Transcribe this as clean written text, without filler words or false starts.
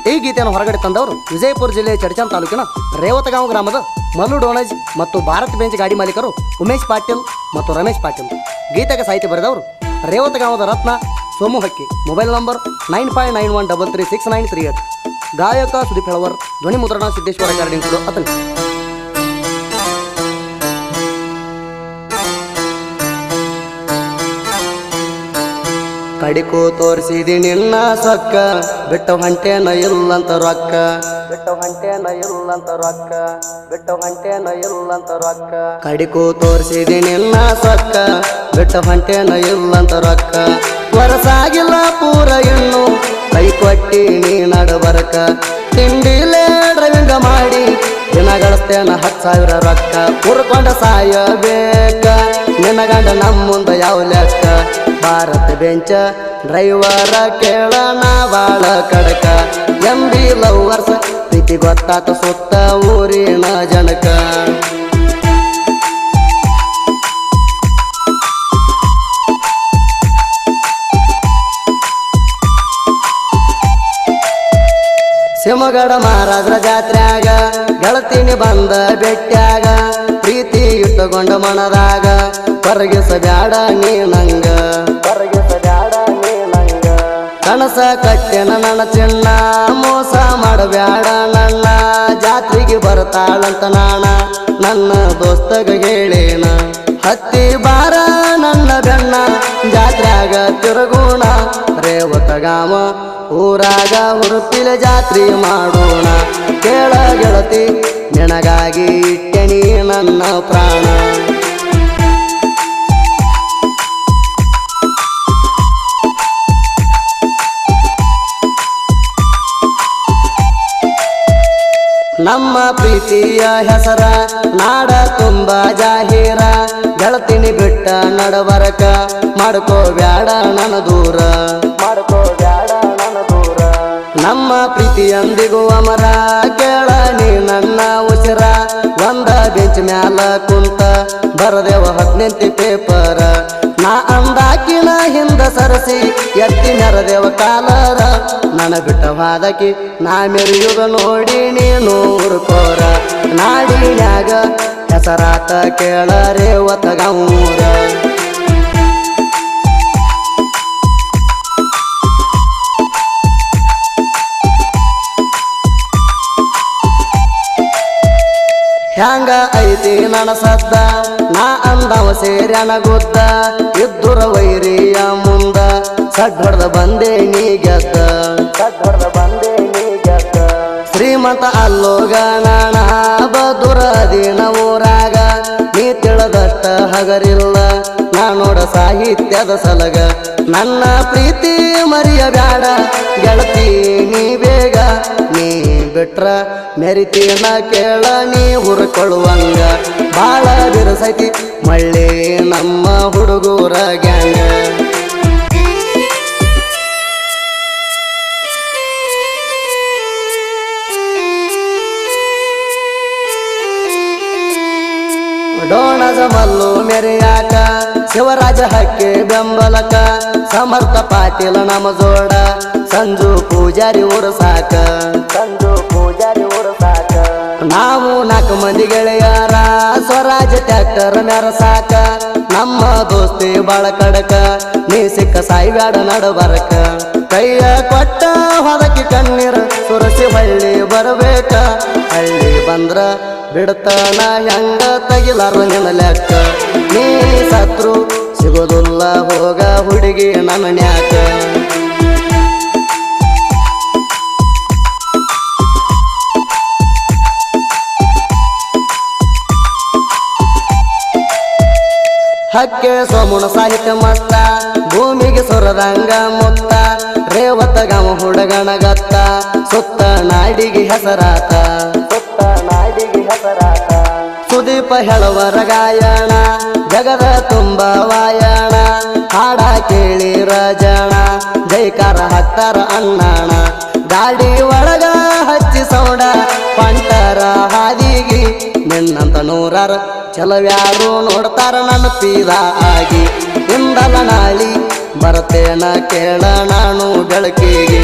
ಈ ಗೀತೆಯನ್ನು ಹೊರಗಡೆ ತಂದವರು ವಿಜಯಪುರ ಜಿಲ್ಲೆಯ ಚಡಚಣ ತಾಲೂಕಿನ ರೇವತಗಾಂವ್ ಗ್ರಾಮದ ಮಲ್ಲು ಡೋಣಜ್ ಮತ್ತು ಭಾರತ್ ಬೆಂಚ್ ಗಾಡಿ ಮಾಲೀಕರು ಉಮೇಶ್ ಪಾಟೀಲ್ ಮತ್ತು ರಮೇಶ್ ಪಾಟೀಲ್. ಗೀತೆಗೆ ಸಾಹಿತ್ಯ ಬರೆದವರು ರೇವತಗಾಂವದ ರತ್ನ ಸೋಮು ಹಕ್ಕಿ. Mobile number 9591336938. ಗಾಯಕ ಸುದೀಪ್ ಹೆಳವರ್. ಧ್ವನಿ ಮುದ್ರಣ ಸಿದ್ದೇಶ್ವರ ಗಾರ್ಡಿಂಗ್ ಕೂಡ ಅತನಿ. ಕಡಿಕೋ ತೋರಿಸಿದಿ ನಿನ್ನ ಸೊಕ್ಕ, ಬಿಟ್ಟು ಹೊಂಟೇನ ಇಲ್ಲಂತ ರೊಕ್ಕ, ಬಿಟ್ಟು ಹೊಂಟೇನ ಇಲ್ಲಂತ ರೊಕ್ಕ, ಬಿಟ್ಟು ಹೊಂಟೇನ ಇಲ್ಲಂತ ರೊಕ್ಕ. ಕಡಿಕೋ ತೋರಿಸಿದಿ ನಿನ್ನ ಸೊಕ್ಕ, ಬಿಟ್ಟು ಹೊಂಟೇನ ಇಲ್ಲಂತ ರೊಕ್ಕ. ವರಸಾಗಿಲ್ಲ ಪೂರ ಇನ್ನು ಕೈ ಕೊಟ್ಟಿ ನೀ ನಡಬರಕ. ತಿಂಡಿಲೇ ಡ್ರೈವಿಂಗ ಮಾಡಿ ದಿನ ಗಳಿಸ್ತೇನ 10,000 ರೊಕ್ಕ. ಹುರ್ಕೊಂಡ ಸಾಯಬೇಕ ನಿನ್ನ ಗಂಡ ನಮ್ಮ ಮುಂದೆ ಯಾವ ಲೆಕ್ಕ. ಭಾರತ್ ಬೆಂಚ ಡ್ರೈವರ ಕೇಳಣ ಬಾಳ ಕಡಕ. MB ಲವರ್ಸ್ ಪ್ರೀತಿ ಗೊತ್ತಾತ ಸುತ್ತ ಊರಿನ ಜನಕ. ಶಿವಮೊಗ್ಗದ ಮಹಾರಾಜರ ಜಾತ್ರ್ಯಾಗ ಗೆಳತಿನಿ ಬಂದ ಬೆಟ್ಟ್ಯಾಗ. ಪ್ರೀತಿ ಇಟ್ಟುಕೊಂಡ ಮನದಾಗ ಹೊರಗಿಸಬ್ಯಾಡ ನೀ ನಂಗ, ಹೊರಗಿಸಬ್ಯಾಡ ನೀ ನಂಗ. ಕನಸ ಕಟ್ಟೆನ ನನ್ನ ಚಿನ್ನ, ಮೋಸ ಮಾಡಬ್ಯಾಡ ನನ್ನ. ಜಾತ್ರೆಗೆ ಬರ್ತಾಳಂತ ನಾಣ ನನ್ನ ದೋಸ್ತಗ ಹೇಳೇನ. ಹತ್ತಿ ಬಾರ ನನ್ನ ಬೆನ್ನ ಜಾತ್ರ್ಯಾಗ ತಿರುಗೋಣ. ರೇವತಗಾಮ ಊರಾಗ ಹುರುಪಿಲೆ ಜಾತ್ರೆ ಮಾಡೋಣ. ಕೇಳ ಗೆಳತಿ ನಿನಗಾಗಿ ಇಟ್ಟೆನಿ ನನ್ನ ಪ್ರಾಣ. ನಮ್ಮ ಪ್ರೀತಿಯ ಹೆಸರ ನಾಡ ತುಂಬ ಜಾಹೀರ. ಗೆಳತಿನಿ ಬಿಟ್ಟ ನಡಬರಕ ಮಾಡ್ಕೋಬ್ಯಾಡ ನನ್ನ ದೂರ, ಮಾಡ್ಕೋಬ್ಯಾಡ ನನ್ನ ದೂರ. ನಮ್ಮ ಪ್ರೀತಿಯಂದಿಗೂ ಅಮರ ಕೇಳ ನೀ ನನ್ನ ಉಸಿರ. ಒಂದ ಬೆಂಚ್ ಮ್ಯಾಲ ಕುಂತ ಬರದೇವ 18 ಪೇಪರ. ನಾ ಅಂದಾಕಿನ ಹಿಂದ ಸರಸಿ ಎತ್ತಿ ಮೆರದೇವ ಕಾಲರ. ನನ್ನ ಬಿಟ್ಟ ವಾದಕಿ ನಾ ಮೆರೆಯುಗ ನೋಡಿ ನೀನು ಊರ್ಕೋರ. ನಾಡಿನ್ಯಾಗ ಹೆಸರಾತ ಕೇಳ ರೇವತಗಾಂವೂರ. ಹ್ಯಾಂಗ ಐತಿ ನನ್ನ ಸದ್ದ ನಾ ಅಂದವ ಸೇರ್ಯಾನ ಗುದ್ದ. ಇದ್ದುರ ವೈರಿಯ ಮುಂದ ಸಡ್ ಹೊಡೆದ ಬಂದೆ ನೀ ಗೆದ್ದ, ಸಡ್ ಹೊಡೆದ ಬಂದೆ ನೀ ಗೆದ್ದ. ಶ್ರೀಮಂತ ಅಲ್ಲೋಗ ನಾಣ ಬದುರ ದಿನ ಊರಾಗ. ನೀ ತಿಳಿದಷ್ಟ ಹಗರಿಲ್ಲ ನಾ ನೋಡ ಸಾಹಿತ್ಯದ ಸಲಗ. ನನ್ನ ಪ್ರೀತಿ ಮರಿಯಬ್ಯಾಡ ಗೆಳತಿ ನೀ ಬೇಗ. ನೀ ಬಿಟ್ರ ಮೆರಿತೀನ ಕೇಳ ನೀ ಹುರ್ಕೊಳ್ಳುವಂಗ. ಬಾಳ ಬಿರುಸೈತಿ ಮಳ್ಳಿ ನಮ್ಮ ಹುಡುಗೂರ ಗ್ಯಾಂಗ. ಡೋಣಜ ಮಲ್ಲು ಮೆರೆಯಾಕ ಶಿವರಾಜ ಹಕ್ಕಿ ಬೆಂಬಲಕ. ಸಮರ್ಥ ಪಾಟೀಲ ನಮ ಜೋಡ ಸಂಜು ಪೂಜಾರಿ ಉರಸಾಕ, ಸಂಜು ಪೂಜಾರಿ ಉರಸಾಕ. ನಾವು 4 ಮಂದಿ ಗೆಳೆಯರ ಸ್ವರಾಜ ಟ್ಯಾಕ್ಟರ್ ಮೆರಸಾಕ. ನಮ್ಮ ದೋಸ್ತಿ ಬಾಳ ಕಡಕ ನೀ ಸಿಕ್ಕ ಸಾಯ್ಬ್ಯಾಡ ನಡಬರಕ. ಕೈಯ ಕೊಟ್ಟ ಹೊದಕಿ ಕಣ್ಣೀರ ಸುರಸಿ ಹಳ್ಳಿ ಬರಬೇಕ. ಹಳ್ಳಿ ಬಂದ್ರ ಬಿಡ್ತಾನ ಹೆಂಗ ತಗಿಲಾರ ನಿನ್ನ ಲೆಕ್ಕ. ನೀ ಸತ್ರು ಸಿಗೋದಿಲ್ಲ ಹೋಗ ಹುಡುಗಿ ನನ್ನ ನ್ಯಾಕ. ಹಕ್ಕೆ ಸೋಮುಣ ಸಾಹಿತ್ಯ ಮಸ್ತ ಭೂಮಿಗೆ ಸೊರದಂಗ ಮುತ್ತ. ರೇವತಗಾಂವ ಹುಡುಗನ ಗತ್ತ ಸುತ್ತ ನಾಡಿಗೆ ಹೆಸರಾತ, ಸುತ್ತ ನಾಡಿಗೆ ಹೆಸರಾತ. ಸುದೀಪ ಹೆಳವರ ಗಾಯಣ ಜಗದ ತುಂಬ ವಾಯಣ. ಹಾಡ ಕೇಳಿ ರಜಣ ಜೈಕಾರ ಹಾಕ್ತಾರ ಅಣ್ಣಾಣ. ಗಾಡಿ ಒಳಗ ಹಚ್ಚಿ ಸೌಡ ಪಂಟರ ಹಾದಿಗಿ. ನಿನ್ನಂತ 100 ಚಲವ್ಯಾರು ನೋಡ್ತಾರ ನನ್ನ ಪೀರ ಆಗಿ. ಇಂದಲ ನಾಳಿ ಬರ್ತೇನ ಕೇಳ ನಾನು ಬೆಳಕಿಗೆ.